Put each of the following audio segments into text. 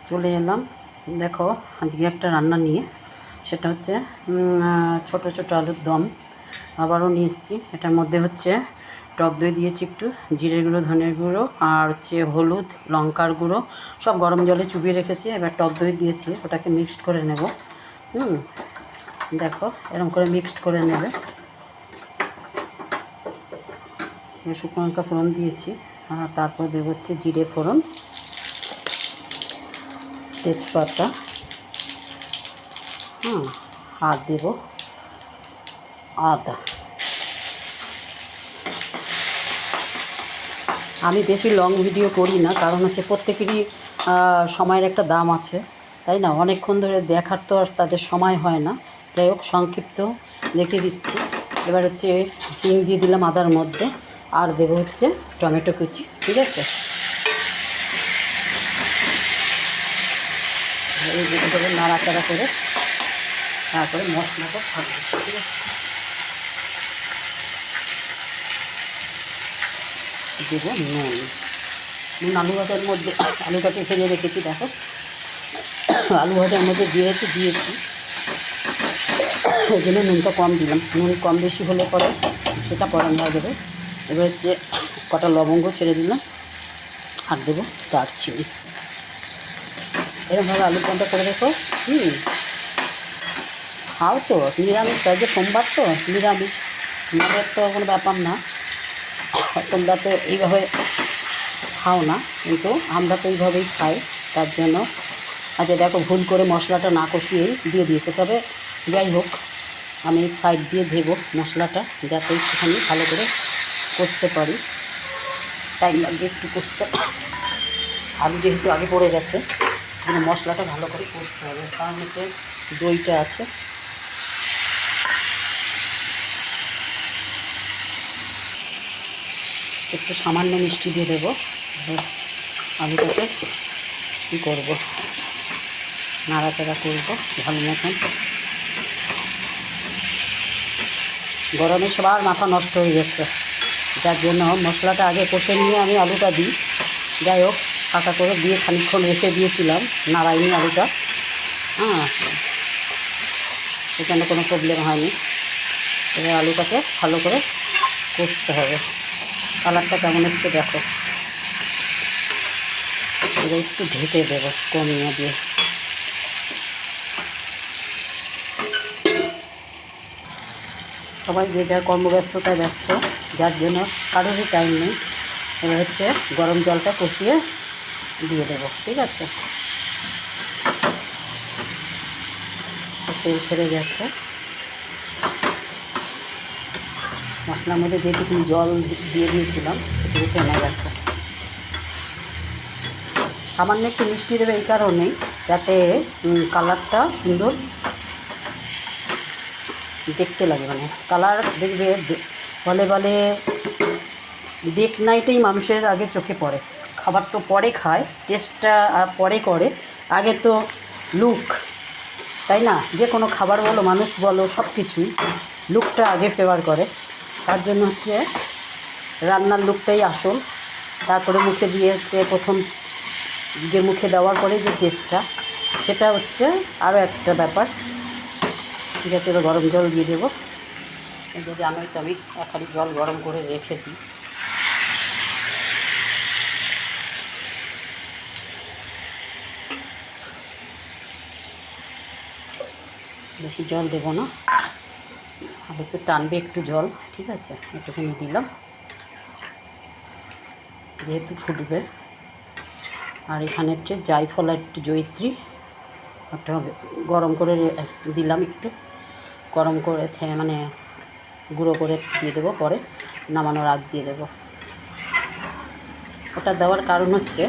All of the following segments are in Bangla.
চলে এলাম। দেখো আজকে একটা রান্না নিয়ে, সেটা হচ্ছে ছোটো ছোটো আলুর দম। আবারও নিয়ে এসেছি। এটার মধ্যে হচ্ছে টক দই দিয়েছি, একটু জিরে গুঁড়ো, ধনের গুঁড়ো, আর হচ্ছে হলুদ, লঙ্কার গুঁড়ো সব গরম জলে চুবিয়ে রেখেছি। এবার টক দই দিয়েছি, ওটাকে মিক্সড করে নেব। দেখো এরকম করে মিক্সড করে নেবে। শুকনো লঙ্কা ফোড়ন দিয়েছি, আর তারপর দেবো হচ্ছে জিরে ফোড়ন, তেজপাতা, আর দেবো আদা। আমি বেশি লং ভিডিও করি না, কারণ হচ্ছে প্রত্যেকেরই সময়ের একটা দাম আছে, তাই না? অনেকক্ষণ ধরে দেখার তো আর তাদের সময় হয় না। যাই হোক, সংক্ষিপ্ত দেখে দিচ্ছি। এবার হচ্ছে হিং দিয়ে দিলাম আদার মধ্যে, আর দেবো হচ্ছে টমেটো কুচি। ঠিক আছে, এই দিকে দেবো নাড়াচাড়া করে, তারপরে মশলাটা ছাড়বো। ঠিক আছে, দেবো নুন আলু ভাজার মধ্যে, আলুটাকে ভেজে রেখেছি। দেখো আলু ভাজার মধ্যে দিয়েছি, ওই জন্য নুনটা কম দিলাম। নুন কম বেশি হলে পরে সেটা পরে নেওয়া যাবে। এবার হচ্ছে কটা লবঙ্গ ছেড়ে দিলাম, আর দেবো দারচিনি। এরকমভাবে আলুর দমটা করে দেখো। খাও তো নিরামিষ, তাই যে সোমবার তো নিরামিষ, আমাদের তো কোনো ব্যাপার না। তোমরা তো এইভাবে খাও না, কিন্তু আমরা তো এইভাবেই খাই। তার জন্য আচ্ছা দেখো, ভুল করে মশলাটা না কষিয়েই দিয়ে দিয়েছে। তবে যাই হোক, আমি সাইড দিয়ে দেবো মশলাটা, যাতে একটুখানি ভালো করে কষতে পারি। টাইম লাগবে একটু কষতে, আলু যেহেতু আগে পড়ে গেছে, কিন্তু মশলাটা ভালো করে কষতে হবে, কারণ হচ্ছে দইটা আছে। একটু সামান্য মিষ্টি দিয়ে দেবো। আলুটাকে কী করবো, নাড়াচাড়া করবো ভালো মতন। গরমে সবার মাথা নষ্ট হয়ে যাচ্ছে, যার জন্য মশলাটা আগে কষে নিয়ে আমি আলুটা দিই। যাই হোক, ফাঁকা করে দিয়ে খানিকক্ষণ রেখে দিয়েছিলাম, নাড়াইনি আলুটা। এখানে কোনো প্রবলেম হয়নি। এবার আলুটাকে ভালো করে কষতে হবে। কালারটা কেমন এসছে দেখো। এবার একটু ঢেকে দেবো কমিয়ে দিয়ে। সবাই যে যার কর্মব্যস্ততায় ব্যস্ত, যার জন্য কারোরই টাইম নেই। এবার হচ্ছে গরম জলটা কষিয়ে দিয়ে দেবো। ঠিক আছে, তেল ছেড়ে গেছে। মশলার মধ্যে যেটুকু জল দিয়ে দিয়েছিলাম সেটুকু টেনে গেছে। সামান্য একটু মিষ্টি দেবে এই কারণেই, যাতে কালারটা সুন্দর দেখতে লাগে। মানে কালার দেখবে, বলে দেখনাইটাই মানুষের আগে চোখে পড়ে। খাবার তো পরে খায়, টেস্টটা পরে করে, আগে তো লুক, তাই না? যে কোনো খাবার বলো, মানুষ বলো, সব কিছুই লুকটা আগে ফেভার করে। তার জন্য হচ্ছে রান্নার লুকটাই আসল। তারপরে মুখে দিয়ে হচ্ছে প্রথম যে মুখে দেওয়ার পরে যে টেস্টটা, সেটা হচ্ছে আরও একটা ব্যাপার। ঠিক আছে, এবার গরম জল দিয়ে দেবো। যদি জানোই তো আমি এক হাঁড়ি জল গরম করে রেখে দিই। বেশি জল দেবো না, আর একটু টানবে একটু জল। ঠিক আছে, একটুখানি দিলাম, যেহেতু ফুটবে। আর এখানে হচ্ছে জায়ফল আর একটু জয়িত্রী একটা গরম করে দিলাম, একটু গরম করে মানে গুঁড়ো করে দিয়ে দেবো, পরে নামানোর আগ দিয়ে দেবো। ওটা দেওয়ার কারণ হচ্ছে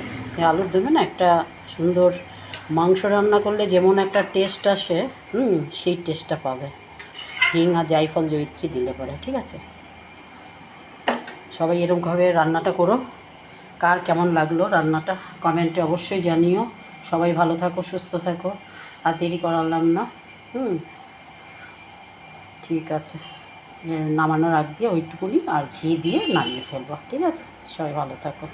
আলুর দমে না একটা সুন্দর মাংস রান্না করলে যেমন একটা টেস্ট আসে, সেই টেস্টটা পাবে হিং আর জায়ফল জয়িত্রী দিলে পরে। ঠিক আছে, সবাই এরকমভাবে রান্নাটা করো। কার কেমন লাগলো রান্নাটা কমেন্টে অবশ্যই জানিও। সবাই ভালো থাকো, সুস্থ থাকো। আর দেরি করালাম না। ঠিক আছে, নামানোর আগ দিয়ে ওইটুকুনি আর ঘি দিয়ে নামিয়ে ফেলবো। ঠিক আছে, সবাই ভালো থাকো।